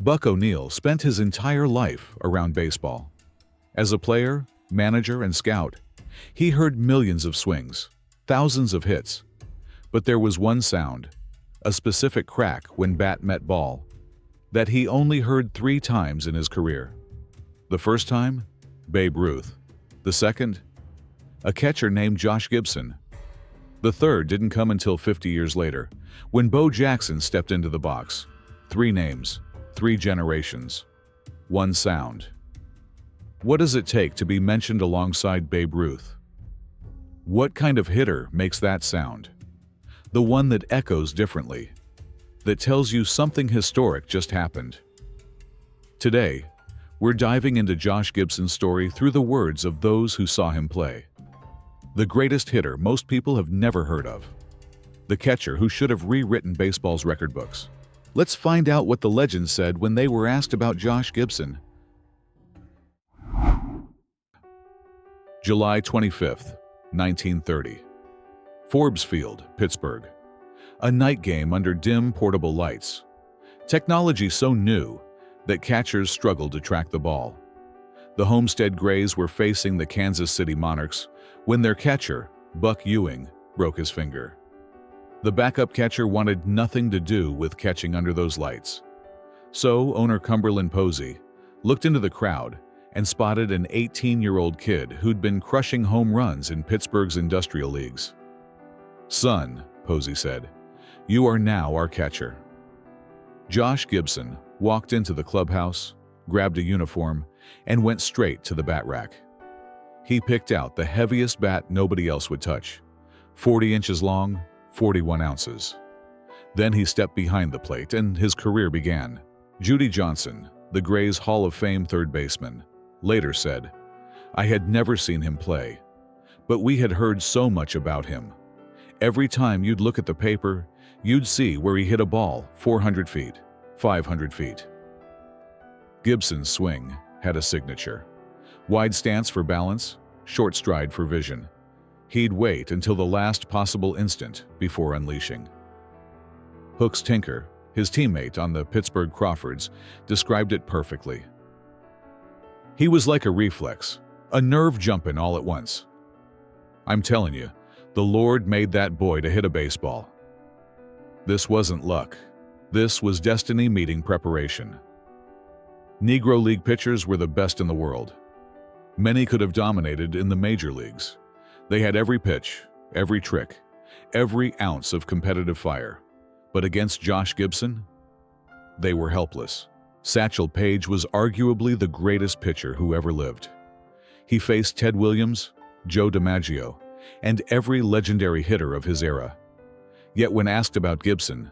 Buck O'Neil spent his entire life around baseball. As a player, manager, and scout, he heard millions of swings, thousands of hits. But there was one sound, a specific crack when bat met ball, that he only heard 3 times in his career. The first time, Babe Ruth. The second, a catcher named Josh Gibson. The third didn't come until 50 years later, when Bo Jackson stepped into the box. 3 names, 3 generations, 1 sound. What does it take to be mentioned alongside Babe Ruth? What kind of hitter makes that sound? The one that echoes differently, that tells you something historic just happened. Today, we're diving into Josh Gibson's story through the words of those who saw him play. The greatest hitter most people have never heard of. The catcher who should have rewritten baseball's record books. Let's find out what the legends said when they were asked about Josh Gibson. July 25th, 1930. Forbes Field, Pittsburgh. A night game under dim portable lights. Technology so new that catchers struggled to track the ball. The Homestead Grays were facing the Kansas City Monarchs when their catcher, Buck Ewing, broke his finger. The backup catcher wanted nothing to do with catching under those lights. So owner Cumberland Posey looked into the crowd and spotted an 18-year-old kid who'd been crushing home runs in Pittsburgh's industrial leagues. "Son," Posey said, "you are now our catcher." Josh Gibson walked into the clubhouse, grabbed a uniform, and went straight to the bat rack. He picked out the heaviest bat nobody else would touch, 40 inches long, 41 ounces. Then he stepped behind the plate and his career began. Judy Johnson, the Grays Hall of Fame third baseman, later said, "I had never seen him play, but we had heard so much about him. Every time you'd look at the paper, you'd see where he hit a ball 400 feet, 500 feet. Gibson's swing had a signature. Wide stance for balance, short stride for vision. He'd wait until the last possible instant before unleashing. Hooks Tinker, his teammate on the Pittsburgh Crawfords, described it perfectly. He was like a reflex, a nerve jumping all at once. I'm telling you, the Lord made that boy to hit a baseball. This wasn't luck. This was destiny meeting preparation. Negro League pitchers were the best in the world. Many could have dominated in the major leagues. They had every pitch, every trick, every ounce of competitive fire. But against Josh Gibson, they were helpless. Satchel Paige was arguably the greatest pitcher who ever lived. He faced Ted Williams, Joe DiMaggio, and every legendary hitter of his era. Yet when asked about Gibson,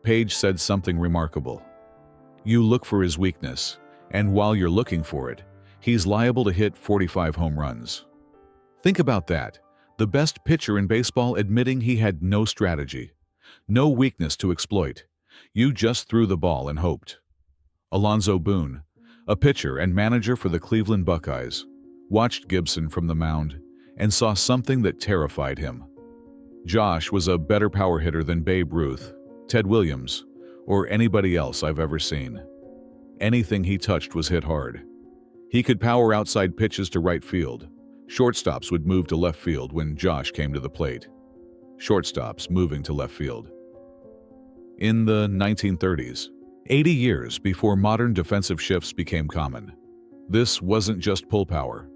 Paige said something remarkable. You look for his weakness, and while you're looking for it, he's liable to hit 45 home runs. Think about that. The best pitcher in baseball admitting he had no strategy, no weakness to exploit. You just threw the ball and hoped. Alonzo Boone, a pitcher and manager for the Cleveland Buckeyes, watched Gibson from the mound and saw something that terrified him. Josh was a better power hitter than Babe Ruth, Ted Williams, or anybody else I've ever seen. Anything he touched was hit hard. He could power outside pitches to right field. Shortstops would move to left field when Josh came to the plate. Shortstops moving to left field. In the 1930s, 80 years before modern defensive shifts became common, this wasn't just pull power.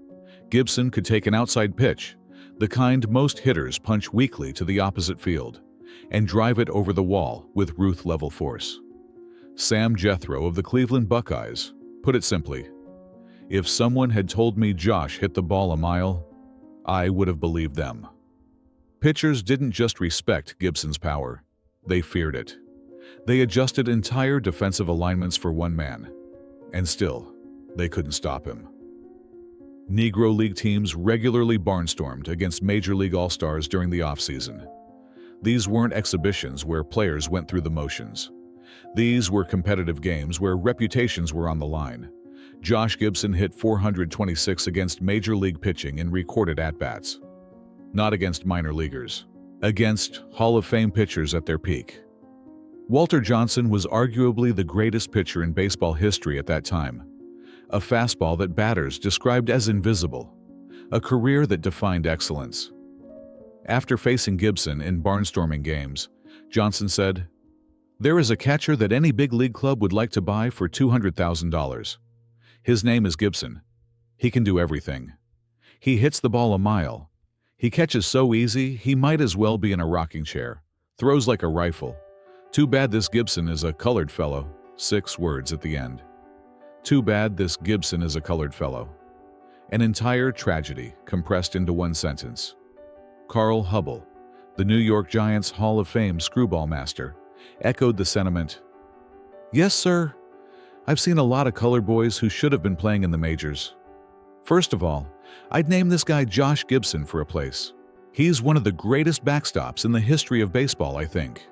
Gibson could take an outside pitch, the kind most hitters punch weakly to the opposite field, and drive it over the wall with Ruth-level force. Sam Jethro of the Cleveland Buckeyes put it simply, if someone had told me Josh hit the ball a mile, I would have believed them. Pitchers didn't just respect Gibson's power, they feared it. They adjusted entire defensive alignments for one man, and still, they couldn't stop him. Negro League teams regularly barnstormed against Major League All-Stars during the offseason. These weren't exhibitions where players went through the motions. These were competitive games where reputations were on the line. Josh Gibson hit 426 against Major League pitching in recorded at-bats. Not against minor leaguers, against Hall of Fame pitchers at their peak. Walter Johnson was arguably the greatest pitcher in baseball history at that time. A fastball that batters described as invisible. A career that defined excellence. After facing Gibson in barnstorming games, Johnson said, "There is a catcher that any big league club would like to buy for $200,000. His name is Gibson. He can do everything. He hits the ball a mile. He catches so easy, he might as well be in a rocking chair. Throws like a rifle. Too bad this Gibson is a colored fellow." 6 words at the end. Too bad this Gibson is a colored fellow. An entire tragedy compressed into one sentence. Carl Hubbell, the New York Giants Hall of Fame screwball master, echoed the sentiment. "Yes, sir. I've seen a lot of colored boys who should have been playing in the majors. First of all, I'd name this guy Josh Gibson for a place. He's one of the greatest backstops in the history of baseball, I think."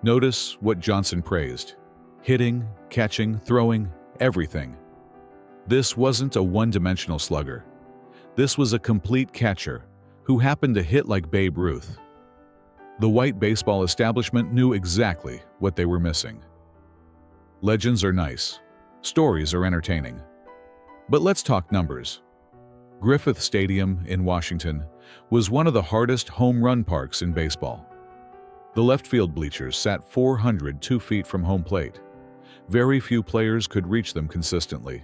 Notice what Johnson praised. Hitting, catching, throwing, everything. This wasn't a one-dimensional slugger. This was a complete catcher who happened to hit like Babe Ruth. The white baseball establishment knew exactly what they were missing. Legends are nice. Stories are entertaining. But let's talk numbers. Griffith Stadium in Washington was one of the hardest home run parks in baseball. The left field bleachers sat 402 feet from home plate. Very few players could reach them consistently.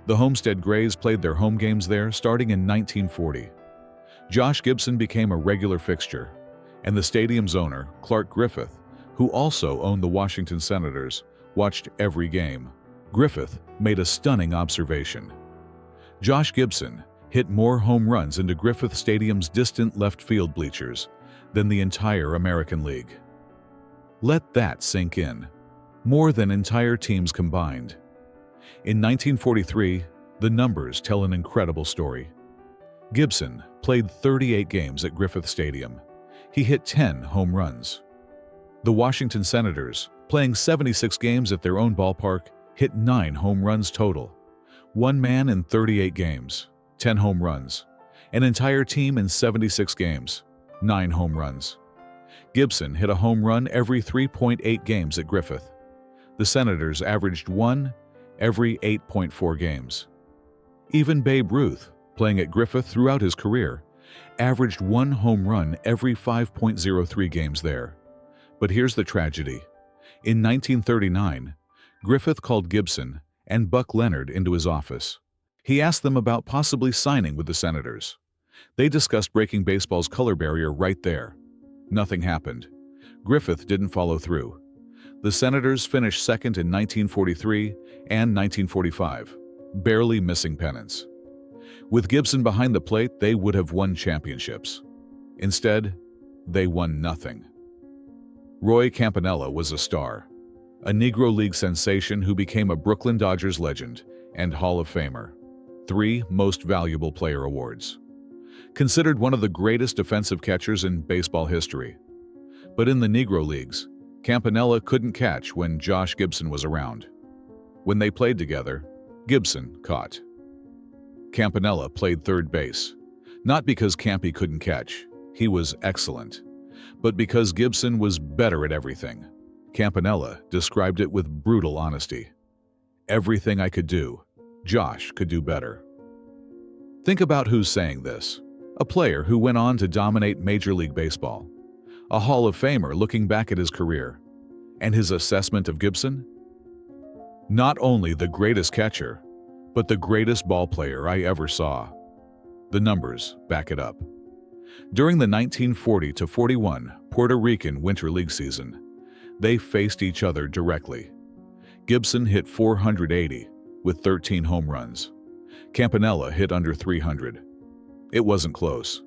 The Homestead Grays played their home games there starting in 1940. Josh Gibson became a regular fixture, and the stadium's owner, Clark Griffith, who also owned the Washington Senators, watched every game. Griffith made a stunning observation. Josh Gibson hit more home runs into Griffith Stadium's distant left field bleachers than the entire American League. Let that sink in. More than entire teams combined. In 1943, the numbers tell an incredible story. Gibson played 38 games at Griffith Stadium. He hit 10 home runs. The Washington Senators, playing 76 games at their own ballpark, hit 9 home runs total. One man in 38 games, 10 home runs. An entire team in 76 games, 9 home runs. Gibson hit a home run every 3.8 games at Griffith. The Senators averaged 1 every 8.4 games. Even Babe Ruth, playing at Griffith throughout his career, averaged 1 home run every 5.03 games there. But here's the tragedy. In 1939, Griffith called Gibson and Buck Leonard into his office. He asked them about possibly signing with the Senators. They discussed breaking baseball's color barrier right there. Nothing happened. Griffith didn't follow through. The Senators finished second in 1943 and 1945, barely missing pennants. With Gibson behind the plate, they would have won championships. Instead, they won nothing. Roy Campanella was a star, a Negro League sensation who became a Brooklyn Dodgers legend and Hall of Famer. 3 Most Valuable Player awards. Considered one of the greatest defensive catchers in baseball history. But in the Negro Leagues, Campanella couldn't catch when Josh Gibson was around. When they played together, Gibson caught. Campanella played third base, not because Campy couldn't catch, he was excellent, but because Gibson was better at everything. Campanella described it with brutal honesty. Everything I could do, Josh could do better. Think about who's saying this. A player who went on to dominate Major League Baseball. A Hall of Famer looking back at his career. And his assessment of Gibson? Not only the greatest catcher, but the greatest ball player I ever saw. The numbers back it up. During the 1940-41 Puerto Rican Winter League season, they faced each other directly. Gibson hit 480 with 13 home runs. Campanella hit under 300. It wasn't close.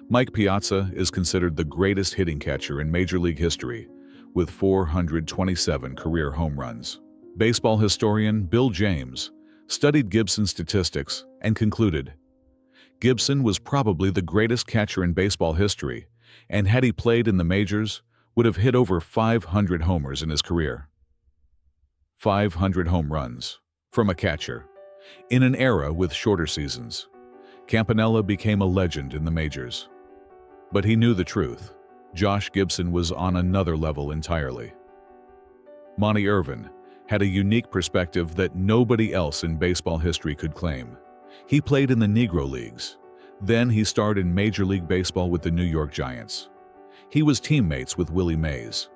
Mike Piazza is considered the greatest hitting catcher in Major League history, with 427 career home runs. Baseball historian Bill James studied Gibson's statistics and concluded, Gibson was probably the greatest catcher in baseball history, and had he played in the majors, would have hit over 500 homers in his career. 500 home runs from a catcher. In an era with shorter seasons, Campanella became a legend in the majors. But he knew the truth. Josh Gibson was on another level entirely. Monty Irvin had a unique perspective that nobody else in baseball history could claim. He played in the Negro Leagues. Then he starred in Major League Baseball with the New York Giants. He was teammates with Willie Mays,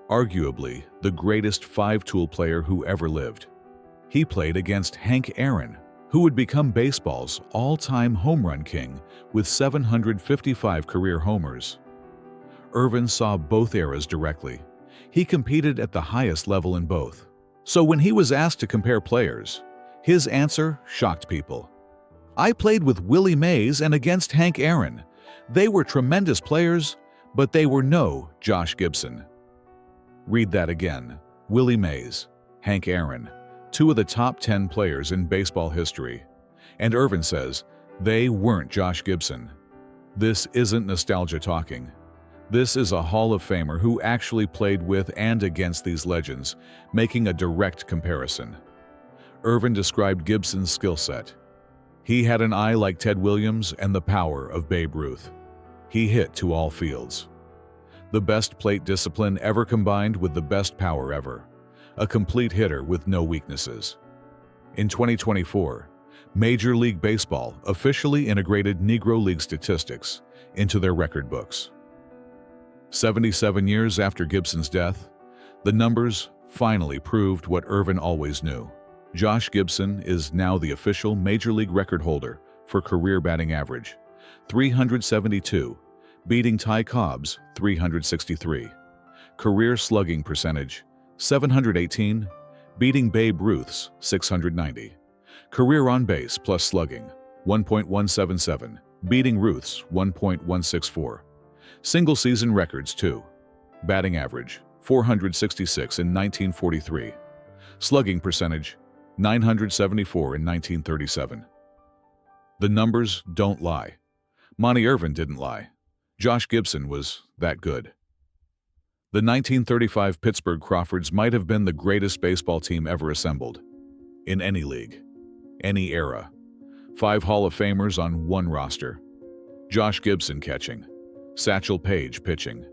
arguably the greatest five-tool player who ever lived. He played against Hank Aaron, who would become baseball's all-time home run king with 755 career homers. Irvin saw both eras directly. He competed at the highest level in both. So when he was asked to compare players, his answer shocked people. "I played with Willie Mays and against Hank Aaron. They were tremendous players, but they were no Josh Gibson." Read that again. Willie Mays, Hank Aaron, two of the top 10 players in baseball history. And Irvin says, they weren't Josh Gibson. This isn't nostalgia talking. This is a Hall of Famer who actually played with and against these legends, making a direct comparison. Irvin described Gibson's skill set. He had an eye like Ted Williams and the power of Babe Ruth. He hit to all fields. The best plate discipline ever combined with the best power ever. A complete hitter with no weaknesses. In 2024, Major League Baseball officially integrated Negro League statistics into their record books. 77 years after Gibson's death, the numbers finally proved what Irvin always knew. Josh Gibson is now the official Major League record holder for career batting average, 372, beating Ty Cobb's 363. Career slugging percentage, 718, beating Babe Ruth's 690. Career on base plus slugging, 1.177, beating Ruth's 1.164. Single season records too. Batting average, 466 in 1943. Slugging percentage, 974 in 1937. The numbers don't lie. Monty Irvin didn't lie. Josh Gibson was that good. The 1935 Pittsburgh Crawfords might have been the greatest baseball team ever assembled. In any league. Any era. 5 Hall of Famers on one roster. Josh Gibson catching. Satchel Paige pitching.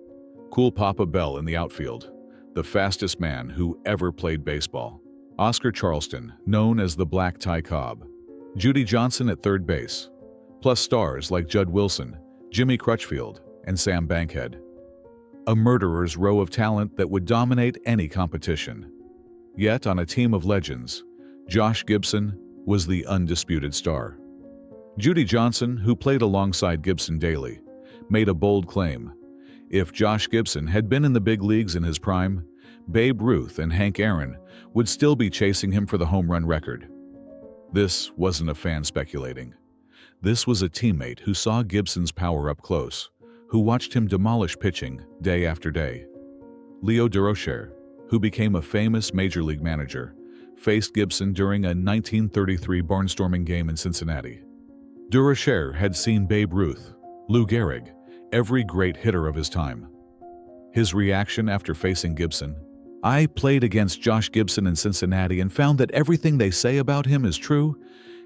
Cool Papa Bell in the outfield. The fastest man who ever played baseball. Oscar Charleston, known as the Black Ty Cobb. Judy Johnson at third base. Plus stars like Judd Wilson, Jimmy Crutchfield, and Sam Bankhead. A murderer's row of talent that would dominate any competition. Yet, on a team of legends, Josh Gibson was the undisputed star. Judy Johnson, who played alongside Gibson daily, made a bold claim. If Josh Gibson had been in the big leagues in his prime, Babe Ruth and Hank Aaron would still be chasing him for the home run record. This wasn't a fan speculating. This was a teammate who saw Gibson's power up close, who watched him demolish pitching day after day. Leo Durocher, who became a famous Major League manager, faced Gibson during a 1933 barnstorming game in Cincinnati. Durocher had seen Babe Ruth, Lou Gehrig, every great hitter of his time. His reaction after facing Gibson: "I played against Josh Gibson in Cincinnati and found that everything they say about him is true,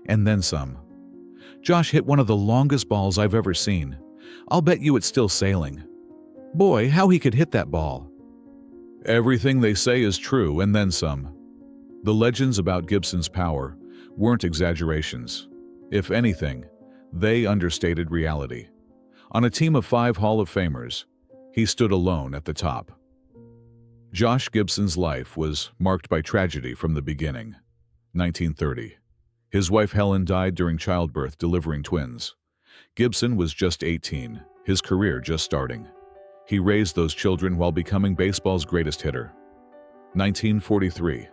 and then some. Josh hit one of the longest balls I've ever seen. I'll bet you it's still sailing. Boy, how he could hit that ball." Everything they say is true, and then some. The legends about Gibson's power weren't exaggerations. If anything, they understated reality. On a team of 5 Hall of Famers, he stood alone at the top. Josh Gibson's life was marked by tragedy from the beginning. 1930. His wife Helen died during childbirth delivering twins. Gibson was just 18, his career just starting. He raised those children while becoming baseball's greatest hitter. 1943.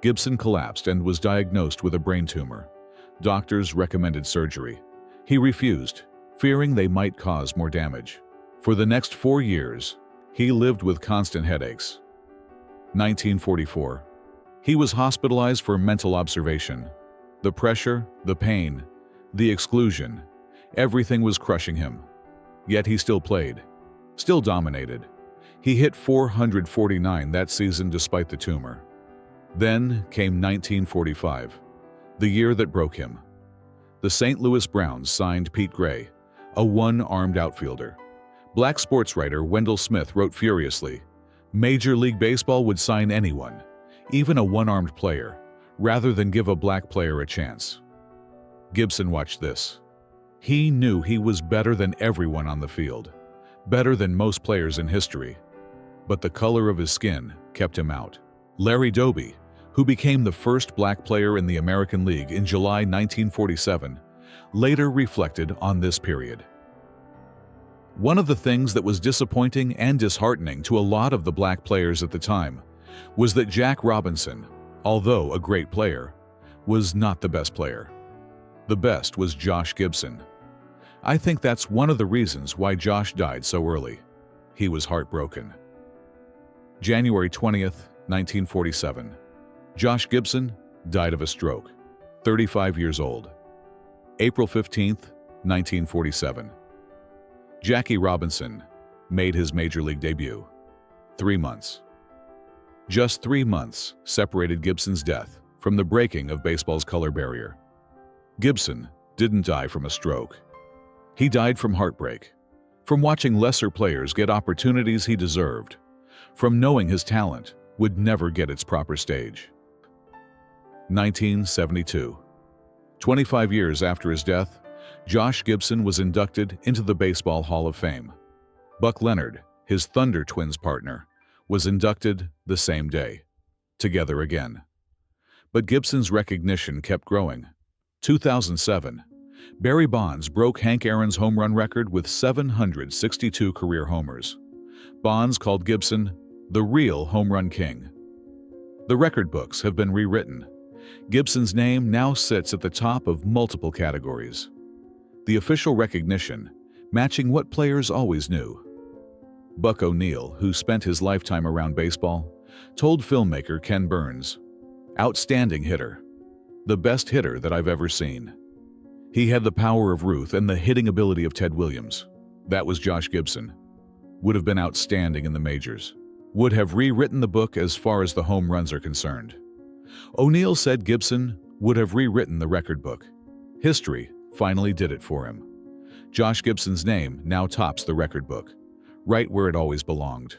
Gibson collapsed and was diagnosed with a brain tumor. Doctors recommended surgery. He refused, fearing they might cause more damage. For the next 4 years, he lived with constant headaches. 1944. He was hospitalized for mental observation. The pressure, the pain, the exclusion, everything was crushing him. Yet he still played, still dominated. He hit .449 that season despite the tumor. Then came 1945, the year that broke him. The St. Louis Browns signed Pete Gray, a one-armed outfielder. Black sports writer Wendell Smith wrote furiously, Major League Baseball would sign anyone, even a one-armed player, rather than give a black player a chance. Gibson watched this. He knew he was better than everyone on the field, better than most players in history. But the color of his skin kept him out. Larry Doby, who became the first black player in the American League in July 1947, later reflected on this period. One of the things that was disappointing and disheartening to a lot of the black players at the time was that Jack Robinson, although a great player, was not the best player. The best was Josh Gibson. I think that's one of the reasons why Josh died so early. He was heartbroken. January 20th, 1947. Josh Gibson died of a stroke, 35 years old. April 15th, 1947. Jackie Robinson made his Major League debut. 3 months. Just 3 months separated Gibson's death from the breaking of baseball's color barrier. Gibson didn't die from a stroke. He died from heartbreak, from watching lesser players get opportunities he deserved, from knowing his talent would never get its proper stage. 1972. 25 years after his death, Josh Gibson was inducted into the Baseball Hall of Fame. Buck Leonard, his Thunder Twins partner, was inducted the same day, together again. But Gibson's recognition kept growing. 2007, Barry Bonds broke Hank Aaron's home run record with 762 career homers. Bonds called Gibson the real home run king. The record books have been rewritten. Gibson's name now sits at the top of multiple categories. The official recognition matching what players always knew. Buck O'Neil, who spent his lifetime around baseball, told filmmaker Ken Burns, "Outstanding hitter. The best hitter that I've ever seen. He had the power of Ruth and the hitting ability of Ted Williams. That was Josh Gibson. Would have been outstanding in the majors. Would have rewritten the book as far as the home runs are concerned." O'Neil said Gibson would have rewritten the record book. History finally did it for him. Josh Gibson's name now tops the record book, right where it always belonged.